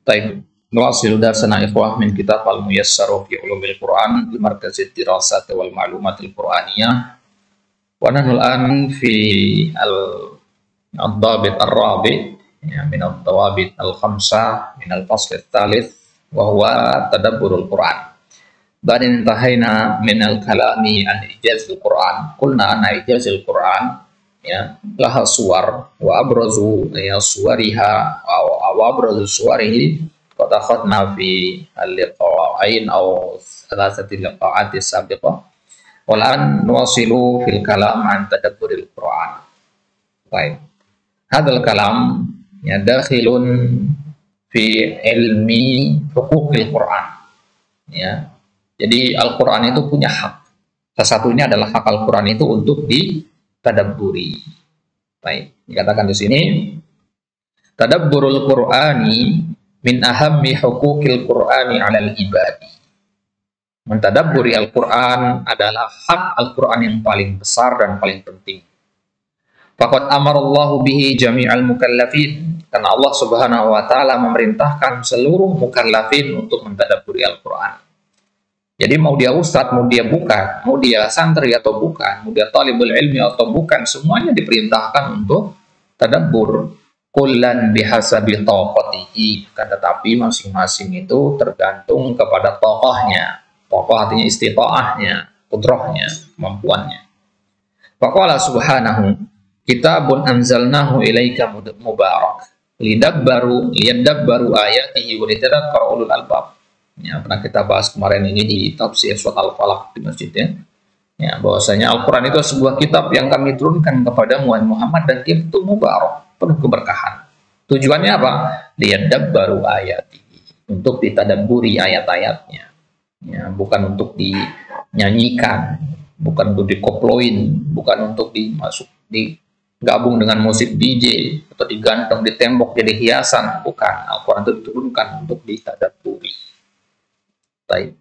طيب نواصل درسنا إخوة من كتاب الميسر في علوم القرآن لمركز الدراسات والمعلومات القرآنية، ونحن الآن في الضابط الرابع من الضوابط الخمسة من الفصل الثالث وهو تدبر القرآن. بعد انتهينا من الكلام عن إعجاز القرآن، قلنا أن إعجاز القرآن لها صور وأبرز صورها أو أبرز صوره قد أخذنا في اللقاءين أو ثلاثة لقاءات السابقة، والآن نواصل في الكلام عن تدبر القرآن. طيب هذا الكلام داخل في علم حقوق القرآن. Jadi Al-Quran itu punya hak. Salah satunya adalah hak Al-Quran itu untuk ditadabburi. Baik, dikatakan di sini, tadabburul Qur'ani min ahammi huquqil Qur'ani 'alal ibadi. Mentadabburi Al-Quran adalah hak Al-Quran yang paling besar dan paling penting. Faqad amarallahu bihi jami'al mukallafin, karena Allah Subhanahu wa taala memerintahkan seluruh mukallafin untuk mentadabburi Al-Quran. Jadi mau dia ustadz, mau dia bukan, mau dia santri atau bukan, mau dia talibul ilmi atau bukan, semuanya diperintahkan untuk tadabbur. Kullan bihasabi taqatihi, tetapi masing-masing itu tergantung kepada tokohnya. Tokoh artinya istita'ahnya, qudrahnya, kemampuannya. Faqala subhanahu, kitabun anzalnahu ilaika mubarak liyadabbaru ayatihi wa litadhakkara ulul albab. Ya, pernah kita bahas kemarin ini di tafsir surat Al-Falaq di masjid ya, bahwasanya Al-Quran itu sebuah kitab yang kami turunkan kepada Muhammad dan dia itu mubarak, penuh keberkahan. Tujuannya apa? Liyadabbaru ayatihi, untuk ditadabburi ayat-ayatnya, ya, bukan untuk dinyanyikan, bukan untuk dikoploin, bukan untuk digabung dengan musik DJ atau digantung di tembok jadi hiasan, bukan. Al-Quran itu diturunkan untuk ditadabburi. Baik.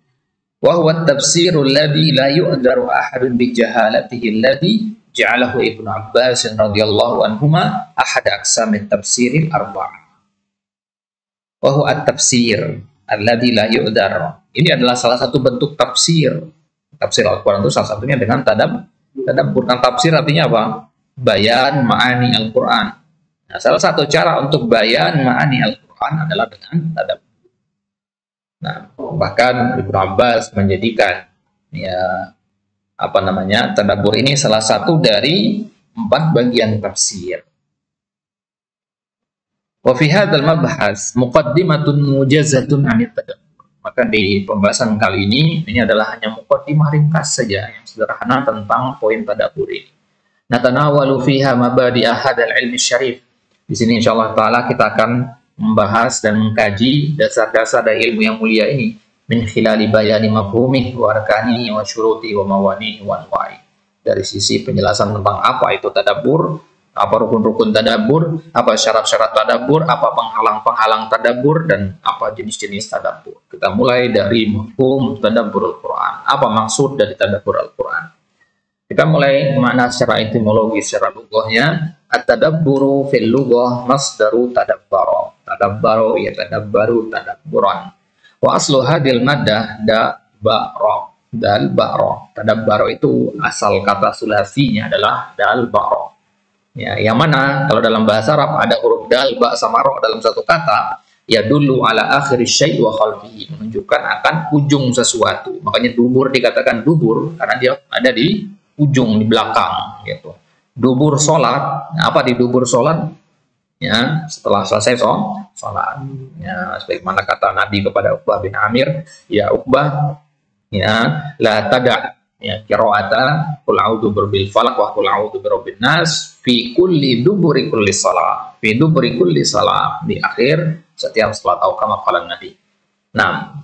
Wa huwa at-tafsirul ladzi la yu'dharu ahadun bi jahalatihi alladzi ja'alahu Ibnu Abbas radhiyallahu anhuma ahad aqsamit tafsiril arba'ah. Wa huwa at-tafsir alladzi la yu'dhar. Ini adalah salah satu bentuk tafsir. Tafsir Al-Qur'an itu salah satunya dengan tadabbur. Tafsir artinya apa? Bayan ma'ani Al-Qur'an. Nah, salah satu cara untuk bayan ma'ani Al-Qur'an adalah dengan tadabbur. Nah, bahkan Ibnu Abbas menjadikan tadabbur ini salah satu dari 4 bagian tafsir. Wa fi hadzal mabhas muqaddimatun mujazatun 'anit tadabbur. Maka di pembahasan kali ini adalah hanya muqaddimah ringkas saja yang sederhana tentang poin tadabbur ini. Natanawalu fiha mabadi ahadal ilmi syarif. Di sini insyaallah taala kita akan membahas dan mengkaji dasar-dasar dari ilmu yang mulia ini min khilali bayani mafhumih wa arkanihi wa syuruti wa mawanihi wa anwa'i. Dari sisi penjelasan tentang apa itu tadabbur, apa rukun-rukun tadabbur, apa syarat-syarat tadabbur, apa penghalang-penghalang tadabbur, dan apa jenis-jenis tadabbur. Kita mulai dari mafhum tadabbur Al-Quran. Apa maksud dari tadabbur Al-Quran? Kita mulai makna secara etimologi, secara lughahnya. At-tadabburu fil lughah masdaru tadabbara. Tadabbaru ya tadabbaru tadabburan. Wa aslu hadil maddah da-ba'ra. Dal-ba'ra. Tadabbara itu asal kata sulasinya adalah dal-ba'ra. Ya, yang mana kalau dalam bahasa Arab ada huruf dal, ba sama ra dalam satu kata, ya dulu ala akhir syai' wa khalfihi, menunjukkan akan ujung sesuatu. Makanya dubur dikatakan dubur karena dia ada di ujung, di belakang gitu. Dubur sholat, apa di dubur sholat? Ya, setelah selesai sholat. Ya, sebagaimana kata Nabi kepada Uqbah bin Amir, ya Uqbah, ya la tada' ya qira'ata qul a'udzu birabbil falaq wa qul a'udzu birabbin nas fi kulli duburi kulli shalah. Fi duburi kulli shalah, di akhir setiap salat atau kama qala Nabi. Nah,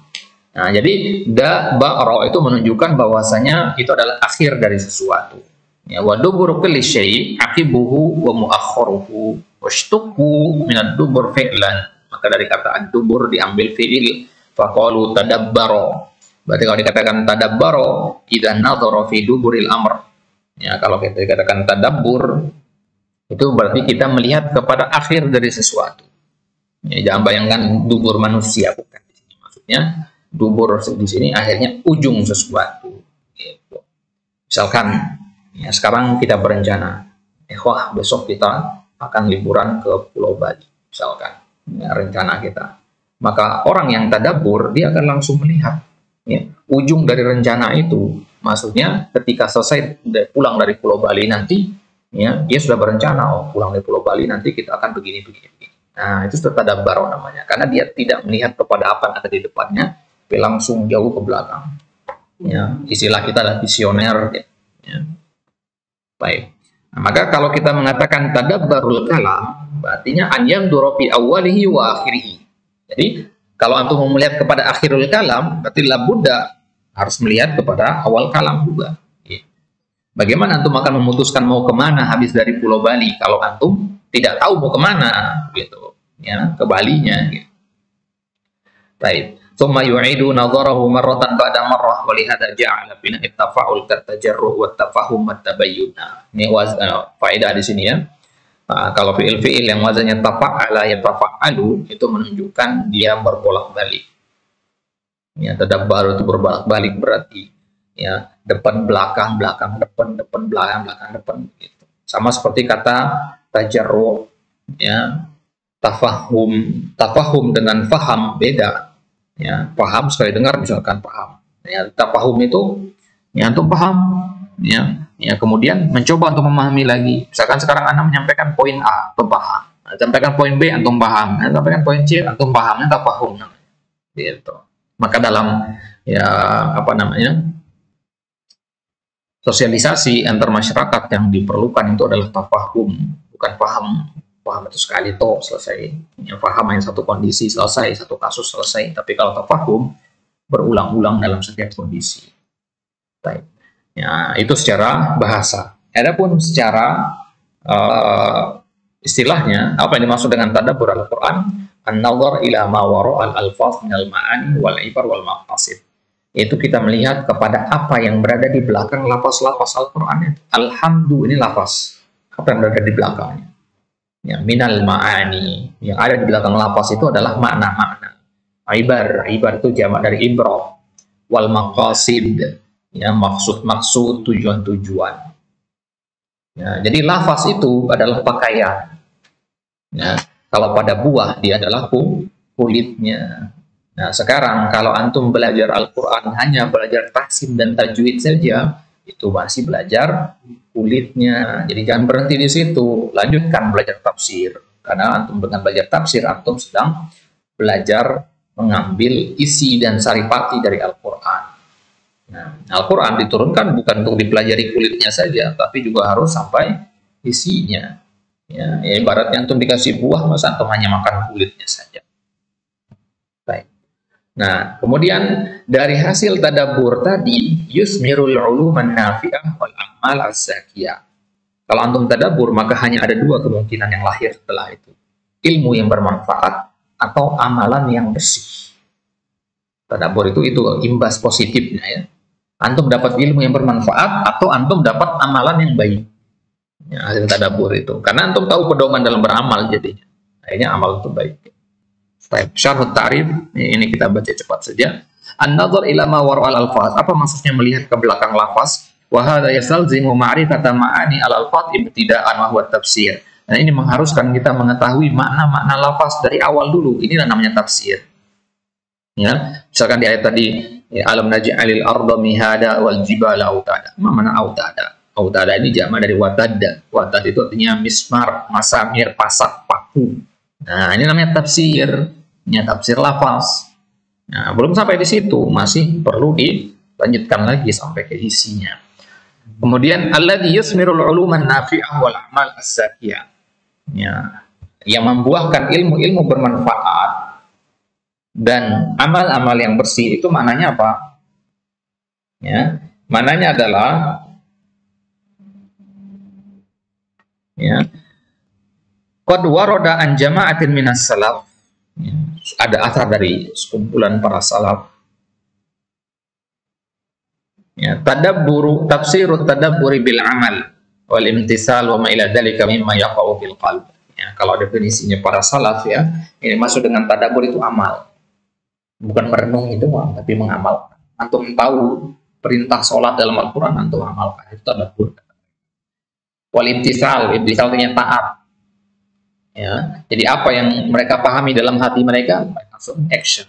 jadi da ba'ra itu menunjukkan bahwasanya itu adalah akhir dari sesuatu. Ya, wa dubur kulli syai' aqibuhu wa muakhiruhu washtuqu min ad-dubur fi'lan. Maka dari kata ad-dubur diambil fi'il, faqalu tadabbara. Berarti kalau dikatakan tadabbara idza nadhara fi duburil amr. Ya, kalau kita dikatakan tadabbur itu berarti kita melihat kepada akhir dari sesuatu. Ya, jangan bayangkan dubur manusia, bukan. Maksudnya dubur di sini akhirnya ujung sesuatu. Gitu. Misalkan, ya, sekarang kita berencana, wah besok kita akan liburan ke Pulau Bali, misalkan, ya, rencana kita. Maka orang yang tadabbur dia akan langsung melihat, ya, ujung dari rencana itu. Maksudnya ketika selesai pulang dari Pulau Bali nanti, ya, dia sudah berencana, oh pulang dari Pulau Bali nanti kita akan begini. Nah, itu sudah tadabbur namanya, karena dia tidak melihat kepada apa yang ada di depannya, tapi langsung jauh ke belakang. Ya, istilah kita adalah visioner. Ya. Baik. Nah, maka kalau kita mengatakan tadabbarul kalam, artinya an yanzura fi awwalihi wa akhirih. Jadi, kalau antum mau melihat kepada akhirul kalam, berarti labudda harus melihat kepada awal kalam juga. Bagaimana antum akan memutuskan mau kemana habis dari Pulau Bali kalau antum tidak tahu mau kemana, gitu, ya, ke Balinya. Gitu. Baik. Tsumma yu'idu nadharahu marratan ba'da marrah wa lihada ja'ala bina ittafa'ul katajarruh wa tafahum wa tabayyuna. Ini faedah di sini, ya. Nah, kalau fi'il yang wazannya tafa'ala ya tafa'alu itu menunjukkan dia berbolak-balik. Ya, tadabbur itu berbolak-balik berarti, ya, depan belakang depan belakang gitu. Sama seperti kata tajarruh, ya, tafahum dengan faham beda. Ya, paham sekali dengar misalkan paham. Ya, tafahum itu, ya, antum paham, ya, kemudian mencoba untuk memahami lagi. Misalkan sekarang Anda menyampaikan poin A, antum paham. Sampaikan poin B, antum paham. Sampaikan poin C, antum paham. Tafahum, gitu. Maka dalam, ya, apa namanya, sosialisasi antar masyarakat yang diperlukan itu adalah tafahum, bukan paham. Paham itu sekali toh selesai, ya, paham yang satu kondisi selesai, satu kasus selesai. Tapi kalau tafahum berulang-ulang dalam setiap kondisi. Baik. Ya, itu secara bahasa. Adapun secara istilahnya, apa yang dimaksud dengan tadabbur Al-Quran? An-nazar ila ma wara al-alfaz minal ma'ani wal ibar wal maqasid. Yaitu kita melihat kepada apa yang berada di belakang lafaz-lafaz Al-Quran. Alhamdu ini lafaz. Apa yang berada di belakangnya? Ya, minal ma'ani, yang ada di belakang lafaz itu adalah makna-makna. Ibar itu jamak dari ibrah. Wal maqasid, ya, maksud-maksud, tujuan-tujuan. Ya, jadi lafaz itu adalah pakaian. Ya, kalau pada buah dia adalah kulitnya. Nah, sekarang kalau antum belajar Al-Quran hanya belajar tahsin dan tajwid saja, itu masih belajar kulitnya. Jadi jangan berhenti di situ, lanjutkan belajar tafsir. Karena antum dengan belajar tafsir, antum sedang belajar mengambil isi dan saripati dari Al-Quran. Nah, Al-Quran diturunkan bukan untuk dipelajari kulitnya saja, tapi juga harus sampai isinya. Ya, ibaratnya antum dikasih buah, masa antum hanya makan kulitnya saja. Baik. Nah, kemudian dari hasil tadabbur tadi, yusmirul uluman nafi'ah wal amal az-zakiyah. Kalau antum tadabbur, maka hanya ada dua kemungkinan yang lahir setelah itu. Ilmu yang bermanfaat atau amalan yang bersih. Tadabbur itu imbas positifnya, ya. Antum dapat ilmu yang bermanfaat atau antum dapat amalan yang baik. Ya, hasil tadabbur itu. Karena antum tahu pedoman dalam beramal jadinya. Akhirnya amal itu baik. Syarh ta'rif, ini kita baca cepat saja. An-nazar ila ma wara al-alfaz. Apa maksudnya melihat ke belakang lafaz? Wa hadza yastalzimu ma'rifata ma'ani al-alfaz ibtida'an wa huwa tafsir. Dan ini mengharuskan kita mengetahui makna-makna lafaz dari awal dulu. Inilah namanya tafsir. Ya, misalkan di ayat tadi, ya, alam naj'alil arda mihada wal jibala autada. Mana autada? Autada ini jamak dari watadda. Watad itu artinya mismar, masamir, pasak, paku. Nah, ini namanya tafsir. Ya, tafsir lafaz. Nah, belum sampai di situ, masih perlu dilanjutkan lagi sampai ke isinya. Kemudian alladzi yusmirul uluman nafi'ah wal amal az-zakiyah. Ya, yang membuahkan ilmu-ilmu bermanfaat dan amal-amal yang bersih. Itu maknanya apa? Ya, maknanya adalah, ya, qad warada an jama'atin minas salaf. Ya, ada asar dari sekumpulan para salaf. Ya, tafsirut tadabburi bil amal wal imtisal wa ma ila dzalika mimma yaqa'u fil qalb. Ya, kalau definisinya para salaf ya, ini masuk dengan tadabbur itu amal. Bukan merenungi doang, tapi mengamal. Antum tahu perintah sholat dalam Al-Quran, antum amalkan. Itu tadabbur. Wal imtisal artinya taat. Ya, jadi apa yang mereka pahami dalam hati mereka langsung action.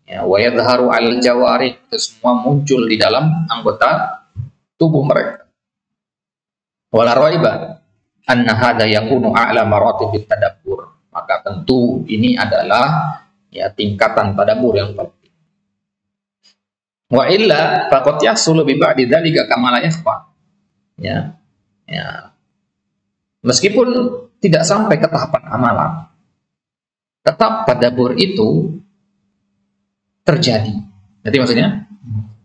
Ya, wa yadhharu al jawarih, itu semua muncul di dalam anggota tubuh mereka. Wala raiba anna hadza yakunu a'la maratibit tadabbur. Maka tentu ini adalah ya tingkatan tadabbur yang paling tinggi. Wa illa faqad yahsulu bi ba'di dzalika kama la yakhfa. Ya. Ya. Meskipun tidak sampai ke tahapan amalan, tetap tadabbur itu terjadi. Jadi maksudnya,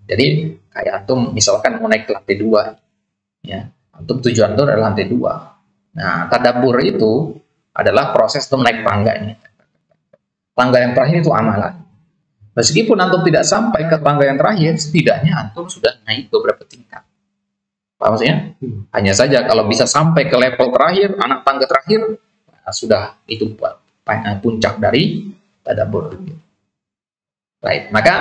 jadi kayak antum misalkan mau naik ke lantai 2, ya, antum tujuan itu adalah lantai 2. Nah, tadabbur itu adalah proses untuk naik tangganya. Tangga yang terakhir itu amalan. Meskipun antum tidak sampai ke tangga yang terakhir, setidaknya antum sudah naik beberapa tingkat. Apa maksudnya? Hanya saja kalau bisa sampai ke level terakhir, anak tangga terakhir, nah, sudah itu puncak dari tadabbur. Baik, maka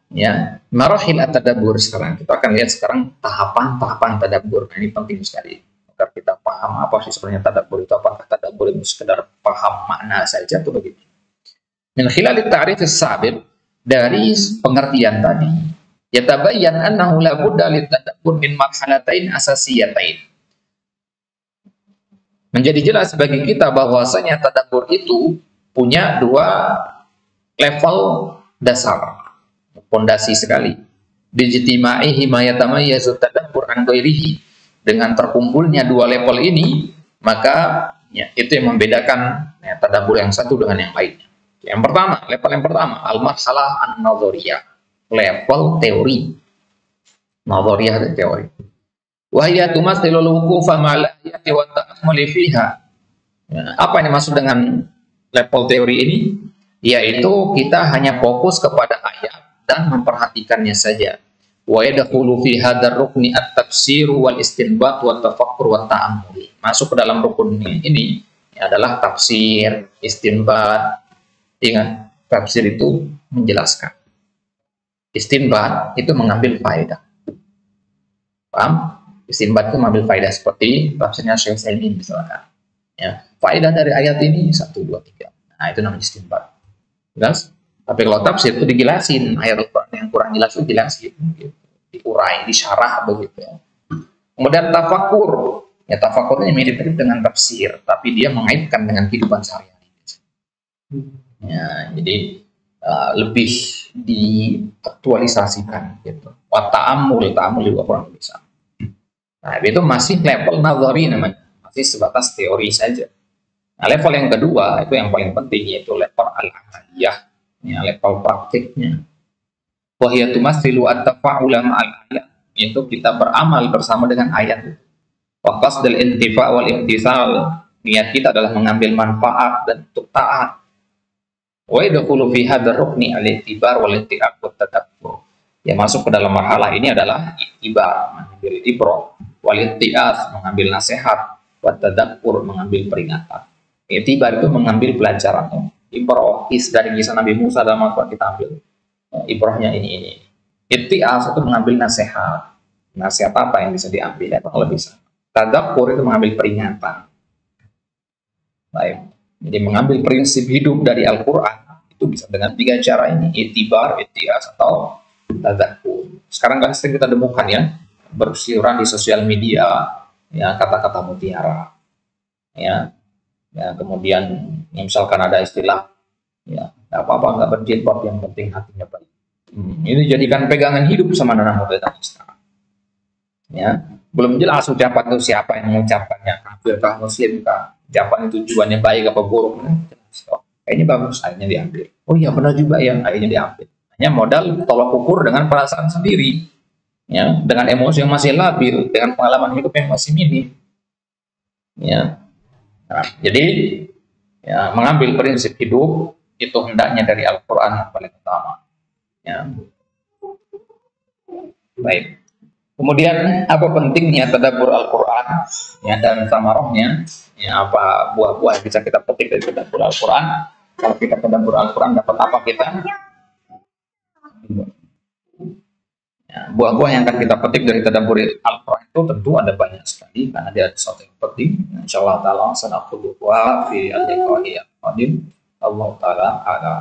ya marahil at-tadabbur sekarang kita akan lihat sekarang tahapan-tahapan tadabbur. Nah, ini penting sekali agar kita paham apa sih sebenarnya tadabbur itu. Apakah tadabbur itu sekedar paham makna saja atau begitu? Min khilal at-ta'rif as-sabiq, dari pengertian tadi, yatabayyan annahu la budda lit-tadabbur min marhalatain asasiyatain. Menjadi jelas bagi kita bahwasanya tadabbur itu punya 2 level dasar, pondasi sekali. Bijtima'ihi ma yatamayyazu tadabbur an ghairihi. Dengan terkumpulnya 2 level ini, maka ya, itu yang membedakan ya, tadabbur yang satu dengan yang lainnya. Yang pertama, level yang pertama, al-marhalah an-nadhariyah, level teori. Nadhariyah dan teori. Wa hiya tumathilul wuqufa ma'al ayati wa ta'ammuli fiha. Ya, apa yang dimaksud dengan level teori ini? Yaitu kita hanya fokus kepada ayat dan memperhatikannya saja. Wa yadkhulu fi hadzal rukni at-tafsir wal istinbat wa tafakkur wa ta'ammul. Masuk ke dalam rukun ini adalah tafsir, istinbat. Ingat, tafsir itu menjelaskan. Istinbat itu mengambil faedah. Paham? Istinbat itu mengambil faedah seperti tafsirnya Syekh Utsaimin misalkan. Ya, faedah dari ayat ini 1, 2, 3. Nah, itu namanya istinbat. Jelas? Tapi kalau tafsir itu dijelasin, ayat Al-Quran yang kurang jelas itu dijelasin, gitu. Diurai, disyarah begitu ya. Kemudian tafakur, ya tafakurnya mirip-mirip dengan tafsir, tapi dia mengaitkan dengan kehidupan sehari-hari. Ya, jadi lebih diaktualisasikan gitu. Wa ta'ammul juga kurang bisa. Nah, itu masih level nazari namanya, masih sebatas teori saja. Nah, level yang kedua itu yang paling penting, yaitu level al-amaliyah, ya, level praktiknya. Wa hiya tumathilu at-tafa'ula ma'al ayat, itu kita beramal bersama dengan ayat. Wa qasdul intifa' wal imtithal, niat kita adalah mengambil manfaat dan untuk taat. Wa yadkhulu fi hadzal rukni al-i'tibar wal intiqab wa tadabbur. Yang masuk ke dalam marhalah ini adalah i'tibar, mengambil ibrah, wal intiqas, mengambil nasihat, wa tadabbur, mengambil peringatan. I'tibar itu mengambil pelajaran. Ibrah dari kisah Nabi Musa dalam Al-Quran kita ambil. Ibrahnya ini. I'tiqas itu mengambil nasihat. Nasihat apa yang bisa diambil? Kalau bisa. Tadabbur itu mengambil peringatan. Baik. Jadi mengambil prinsip hidup dari Al-Quran itu bisa dengan 3 cara ini, i'tibar, i'tiqas, atau tadabbur. Sekarang kan sering kita temukan ya, berseliweran di sosial media, ya kata-kata mutiara, ya kemudian misalkan ada istilah, ya nggak apa-apa nggak berjilbab, yang penting hatinya baik. Ini jadikan pegangan hidup sama anak muda sekarang. Ya, belum jelas ucapan itu siapa yang mengucapkannya, kafirkah, muslimkah, ucapan itu tujuannya baik apa buruk, kayaknya bagus, akhirnya diambil. Oh iya benar juga ya, akhirnya diambil. Hanya modal tolak ukur dengan perasaan sendiri, ya, dengan emosi yang masih labil, dengan pengalaman hidup yang masih minim. Ya, nah, jadi ya, mengambil prinsip hidup itu hendaknya dari Al-Quran yang paling utama. Ya. Baik. Kemudian apa pentingnya tadabbur Al-Quran, ya, dan samarohnya, ya, apa buah-buah yang bisa kita petik dari tadabbur Al-Quran. Kalau kita tadabbur Al-Quran dapat apa kita? Ya, buah-buah yang akan kita petik dari tadabbur Al-Quran itu tentu ada banyak sekali, karena dia ada sesuatu yang penting. Insyaallah taala sanaqulu wa fi al-liqa'i al-qadim. Allah taala ala